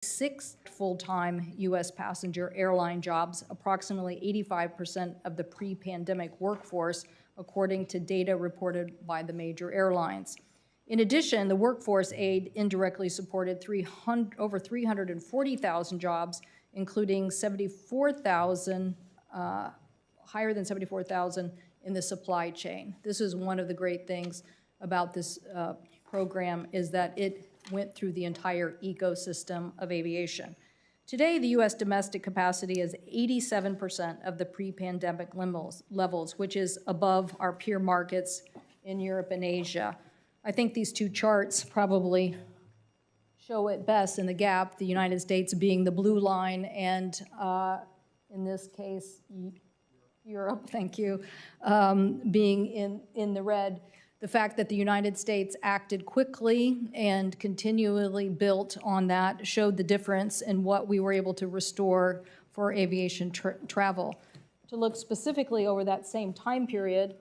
6 full-time U.S. passenger airline jobs, approximately 85% of the pre-pandemic workforce, according to data reported by the major airlines. In addition, the workforce aid indirectly supported over 340,000 jobs, including 74,000, higher than 74,000 in the supply chain. This is one of the great things about this program, is that it went through the entire ecosystem of aviation. Today, the U.S. domestic capacity is 87% of the pre-pandemic levels, which is above our peer markets in Europe and Asia. I think these two charts probably show it best in the gap, the United States being the blue line, and in this case, Europe, thank you, being in the red. The fact that the United States acted quickly and continually built on that showed the difference in what we were able to restore for aviation travel. To look specifically over that same time period,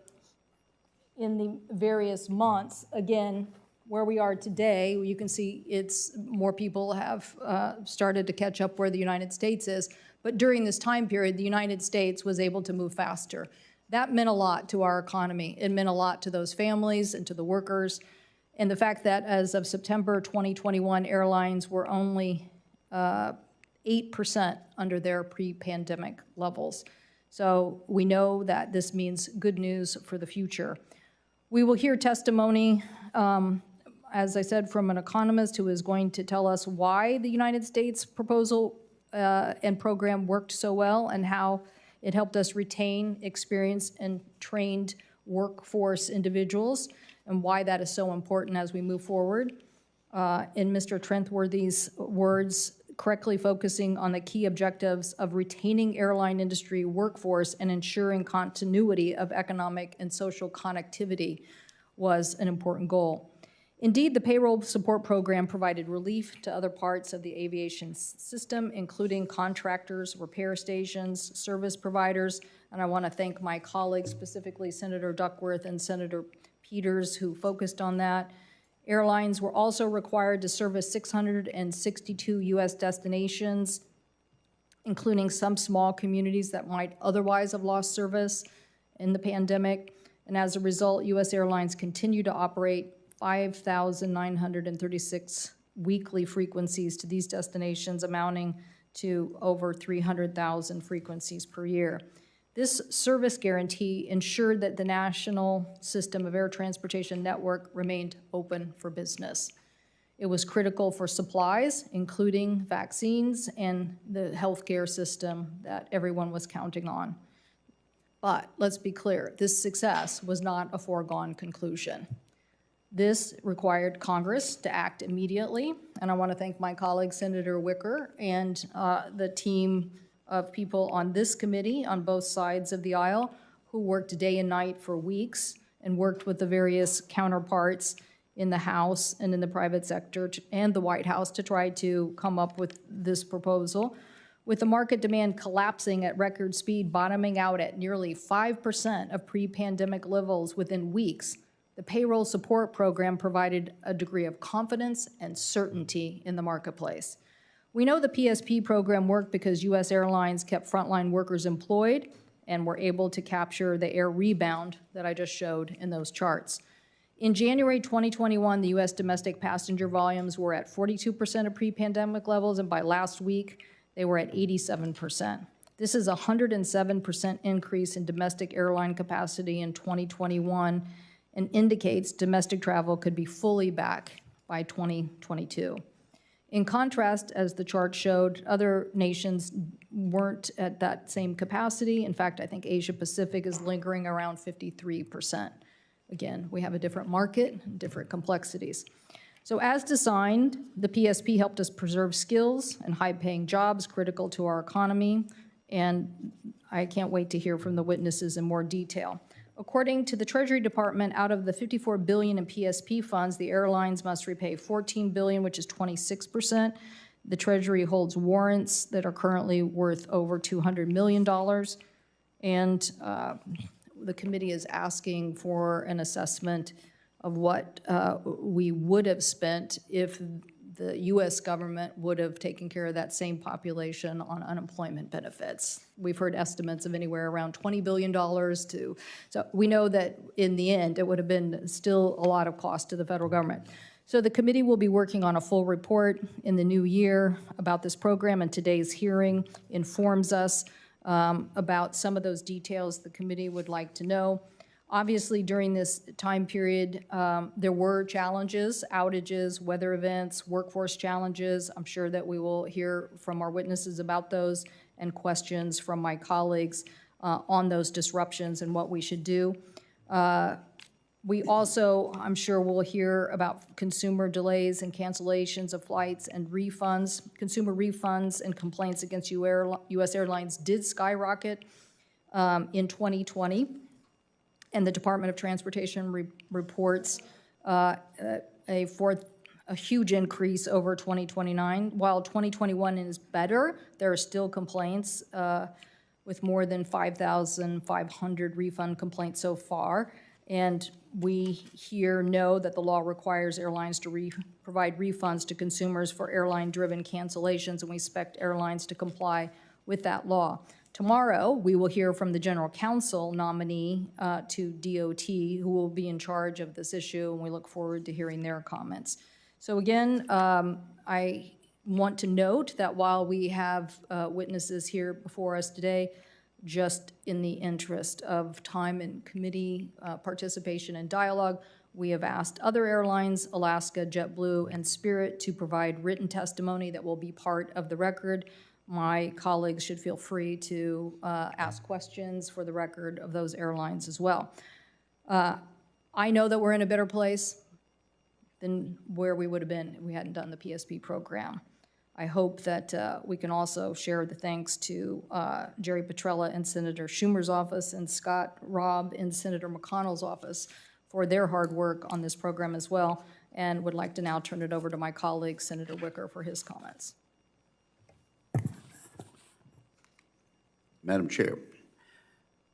in the various months, again, where we are today, you can see it's more people have started to catch up where the United States is, but during this time period, the United States was able to move faster. That meant a lot to our economy. It meant a lot to those families and to the workers. And the fact that as of September 2021, airlines were only 8% under their pre-pandemic levels. So we know that this means good news for the future. We will hear testimony, as I said, from an economist who is going to tell us why the United States proposal and program worked so well and how it helped us retain experienced and trained workforce individuals, and why that is so important as we move forward. In Mr. Trentworthy's words, correctly focusing on the key objectives of retaining airline industry workforce and ensuring continuity of economic and social connectivity was an important goal. Indeed, the payroll support program provided relief to other parts of the aviation system, including contractors, repair stations, service providers, and I want to thank my colleagues, specifically Senator Duckworth and Senator Peters, who focused on that. Airlines were also required to service 662 U.S. destinations, including some small communities that might otherwise have lost service in the pandemic, and as a result, U.S. Airlines continue to operate 5,936 weekly frequencies to these destinations, amounting to over 300,000 frequencies per year. This service guarantee ensured that the national system of air transportation network remained open for business. It was critical for supplies, including vaccines and the healthcare system that everyone was counting on. But let's be clear, this success was not a foregone conclusion. This required Congress to act immediately, and I want to thank my colleague, Senator Wicker, and the team of people on this committee on both sides of the aisle who worked day and night for weeks and worked with the various counterparts in the House and in the private sector and the White House to try to come up with this proposal. With the market demand collapsing at record speed, bottoming out at nearly 5% of pre-pandemic levels within weeks, the payroll support program provided a degree of confidence and certainty in the marketplace. We know the PSP program worked because U.S. Airlines kept frontline workers employed and were able to capture the air rebound that I just showed in those charts. In January 2021, the U.S. domestic passenger volumes were at 42% of pre-pandemic levels, and by last week, they were at 87%. This is a 107% increase in domestic airline capacity in 2021, and indicates domestic travel could be fully back by 2022. In contrast, as the chart showed, other nations weren't at that same capacity. In fact, I think Asia Pacific is lingering around 53%. Again, we have a different market, different complexities. So as designed, the PSP helped us preserve skills and high-paying jobs critical to our economy, and I can't wait to hear from the witnesses in more detail. According to the Treasury Department, out of the $54 billion in PSP funds, the airlines must repay $14 billion, which is 26%. The Treasury holds warrants that are currently worth over $200 million. And the committee is asking for an assessment of what we would have spent if the U.S. government would have taken care of that same population on unemployment benefits. We've heard estimates of anywhere around $20 billion to, so we know that in the end, it would have been still a lot of cost to the federal government. So the committee will be working on a full report in the new year about this program, and today's hearing informs us about some of those details the committee would like to know. Obviously, during this time period, there were challenges, outages, weather events, workforce challenges. I'm sure that we will hear from our witnesses about those and questions from my colleagues on those disruptions and what we should do. We also, I'm sure we'll hear about consumer delays and cancellations of flights and refunds. Consumer refunds and complaints against U.S. Airlines did skyrocket in 2020. And the Department of Transportation reports a huge increase over 2029. While 2021 is better, there are still complaints with more than 5,500 refund complaints so far. And we here know that the law requires airlines to provide refunds to consumers for airline-driven cancellations, and we expect airlines to comply with that law. Tomorrow, we will hear from the General Counsel nominee to DOT, who will be in charge of this issue, and we look forward to hearing their comments. So again, I want to note that while we have witnesses here before us today, just in the interest of time and committee participation and dialogue, we have asked other airlines, Alaska, JetBlue, and Spirit, to provide written testimony that will be part of the record. My colleagues should feel free to ask questions for the record of those airlines as well. I know that we're in a better place than where we would have been if we hadn't done the PSP program. I hope that we can also share the thanks to Jerry Petrella in Senator Schumer's office and Scott Robb in Senator McConnell's office for their hard work on this program as well, and would like to now turn it over to my colleague, Senator Wicker, for his comments. Madam Chair,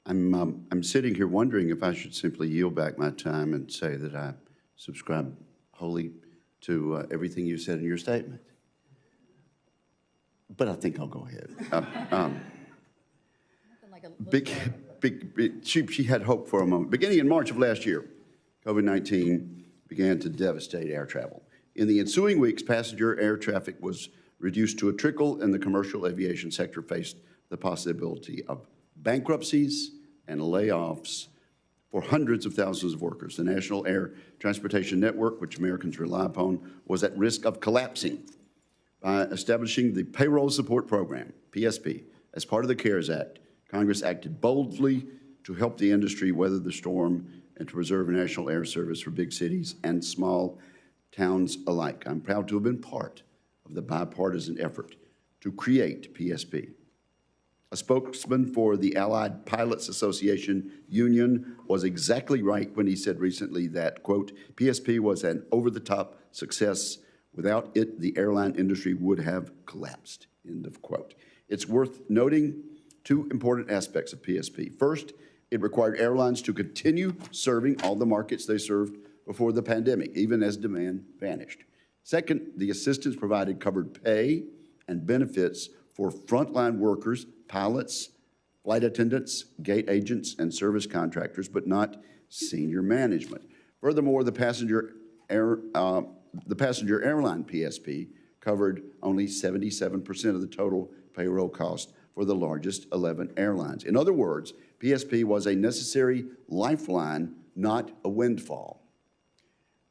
I'm sitting here wondering if I should simply yield back my time and say that I subscribe wholly to everything you said in your statement. But I think I'll go ahead. She had hope for a moment. Beginning in March of last year, COVID-19 began to devastate air travel. In the ensuing weeks, passenger air traffic was reduced to a trickle, and the commercial aviation sector faced the possibility of bankruptcies and layoffs for hundreds of thousands of workers. The National Air Transportation Network, which Americans rely upon, was at risk of collapsing. By establishing the Payroll Support Program, PSP, as part of the CARES Act, Congress acted boldly to help the industry weather the storm and to preserve national air service for big cities and small towns alike. I'm proud to have been part of the bipartisan effort to create PSP. A spokesman for the Allied Pilots Association Union was exactly right when he said recently that, quote, PSP was an over-the-top success. Without it, the airline industry would have collapsed, end of quote. It's worth noting two important aspects of PSP. First, it required airlines to continue serving all the markets they served before the pandemic, even as demand vanished. Second, the assistance provided covered pay and benefits for frontline workers, pilots, flight attendants, gate agents, and service contractors, but not senior management. Furthermore, the passenger airline PSP covered only 77% of the total payroll cost for the largest 11 airlines. In other words, PSP was a necessary lifeline, not a windfall.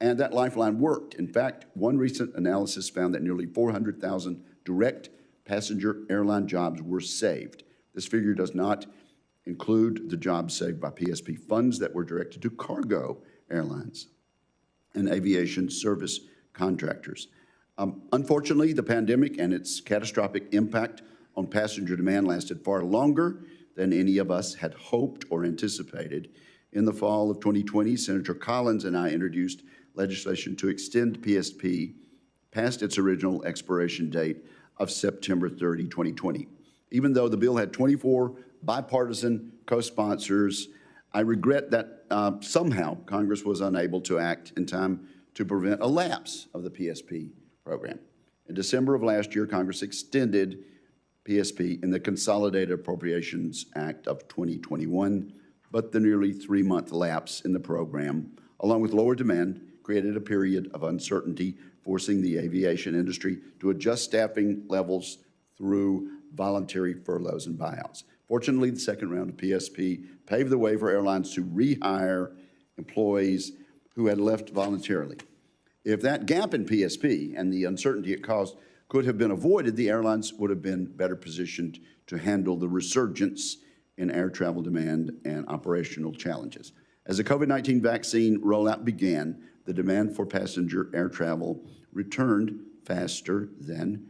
And that lifeline worked. In fact, one recent analysis found that nearly 400,000 direct passenger airline jobs were saved. This figure does not include the jobs saved by PSP funds that were directed to cargo airlines and aviation service contractors. Unfortunately, the pandemic and its catastrophic impact on passenger demand lasted far longer than any of us had hoped or anticipated. In the fall of 2020, Senator Collins and I introduced legislation to extend PSP past its original expiration date of September 30, 2020. Even though the bill had 24 bipartisan co-sponsors, I regret that somehow Congress was unable to act in time to prevent a lapse of the PSP program. In December of last year, Congress extended PSP in the Consolidated Appropriations Act of 2021, but the nearly 3-month lapse in the program, along with lower demand, created a period of uncertainty, forcing the aviation industry to adjust staffing levels through voluntary furloughs and buyouts. Fortunately, the second round of PSP paved the way for airlines to rehire employees who had left voluntarily. If that gap in PSP and the uncertainty it caused could have been avoided, the airlines would have been better positioned to handle the resurgence in air travel demand and operational challenges. As the COVID-19 vaccine rollout began, the demand for passenger air travel returned faster than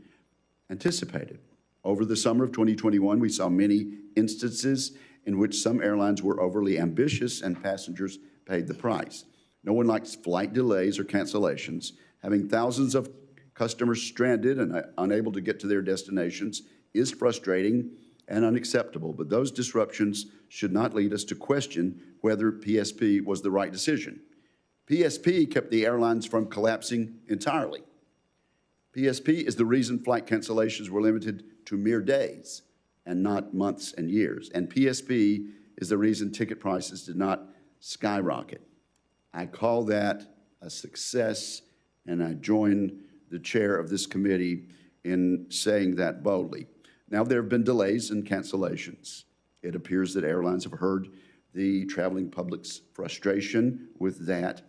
anticipated. Over the summer of 2021, we saw many instances in which some airlines were overly ambitious and passengers paid the price. No one likes flight delays or cancellations. Having thousands of customers stranded and unable to get to their destinations is frustrating and unacceptable, but those disruptions should not lead us to question whether PSP was the right decision. PSP kept the airlines from collapsing entirely. PSP is the reason flight cancellations were limited to mere days and not months and years. And PSP is the reason ticket prices did not skyrocket. I call that a success, and I join the chair of this committee in saying that boldly. Now, there have been delays and cancellations. It appears that airlines have heard the traveling public's frustration with that.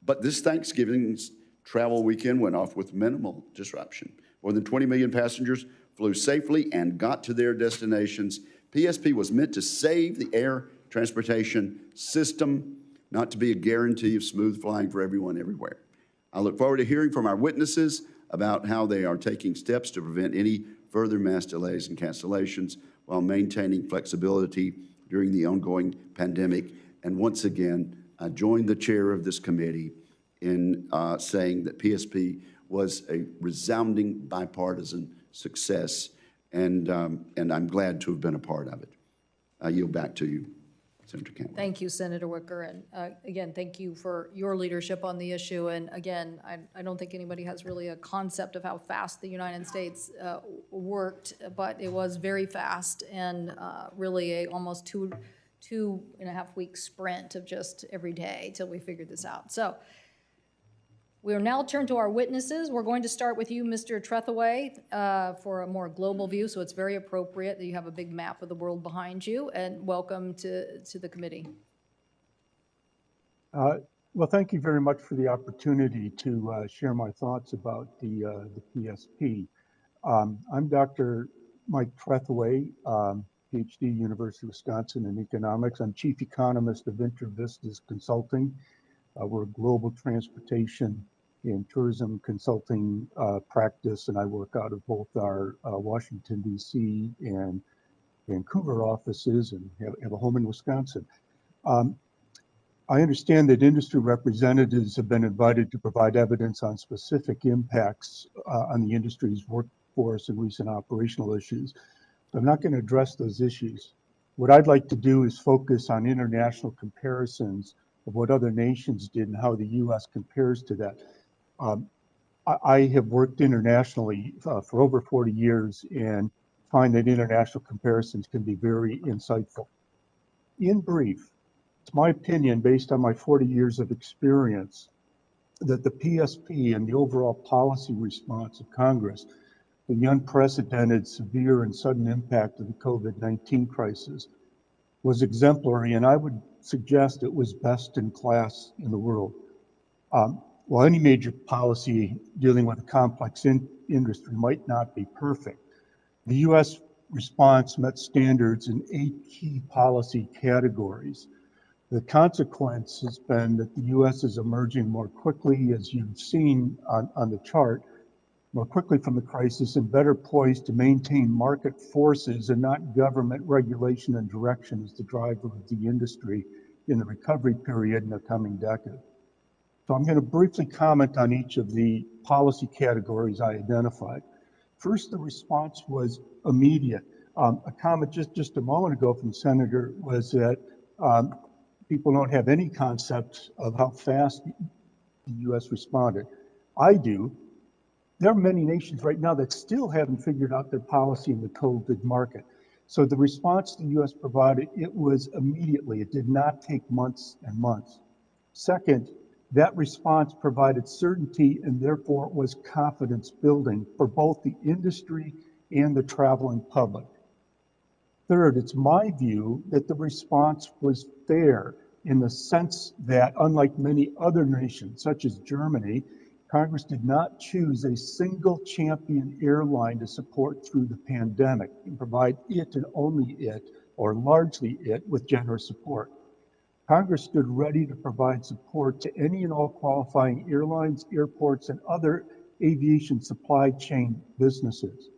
But this Thanksgiving's travel weekend went off with minimal disruption. More than 20 million passengers flew safely and got to their destinations. PSP was meant to save the air transportation system, not to be a guarantee of smooth flying for everyone everywhere. I look forward to hearing from our witnesses about how they are taking steps to prevent any further mass delays and cancellations while maintaining flexibility during the ongoing pandemic. And once again, I join the chair of this committee in saying that PSP was a resounding bipartisan success, and I'm glad to have been a part of it. I yield back to you, Senator Campbell. Thank you, Senator Wicker, and again, thank you for your leadership on the issue. And again, I don't think anybody has really a concept of how fast the United States worked, but it was very fast and really a almost two and a half week sprint of just every day till we figured this out. So we will now turn to our witnesses. We're going to start with you, Mr. Trethewey, for a more global view, so it's very appropriate that you have a big map of the world behind you, and welcome to the committee. Well, thank you very much for the opportunity to share my thoughts about the PSP. I'm Dr. Mike Trethewey, PhD, University of Wisconsin in economics. I'm chief economist of InterVistas Consulting. We're a global transportation and tourism consulting practice, and I work out of both our Washington, D.C. and Vancouver offices, and have a home in Wisconsin. I understand that industry representatives have been invited to provide evidence on specific impacts on the industry's workforce and recent operational issues. But I'm not going to address those issues. What I'd like to do is focus on international comparisons of what other nations did and how the U.S. compares to that. I have worked internationally for over 40 years and find that international comparisons can be very insightful. In brief, it's my opinion, based on my 40 years of experience, that the PSP and the overall policy response of Congress to the unprecedented, severe, and sudden impact of the COVID-19 crisis was exemplary, and I would suggest it was best in class in the world. While any major policy dealing with a complex industry might not be perfect, the U.S. response met standards in 8 key policy categories. The consequence has been that the U.S. is emerging more quickly, as you've seen on the chart, more quickly from the crisis and better poised to maintain market forces and not government regulation and direction as the driver of the industry in the recovery period in the coming decade. So I'm going to briefly comment on each of the policy categories I identified. First, the response was immediate. A comment just a moment ago from the Senator was that people don't have any concept of how fast the U.S. responded. I do. there are many nations right now that still haven't figured out their policy in the COVID market. So the response the US provided, it was immediately. It did not take months and months. Second, that response provided certainty and therefore was confidence building for both the industry and the traveling public. Third, it's my view that the response was fair in the sense that, unlike many other nations, such as Germany, Congress did not choose a single champion airline to support through the pandemic and provide it and only it, or largely it, with generous support. Congress stood ready to provide support to any and all qualifying airlines, airports, and other aviation supply chain businesses.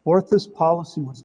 Fourth, this policy was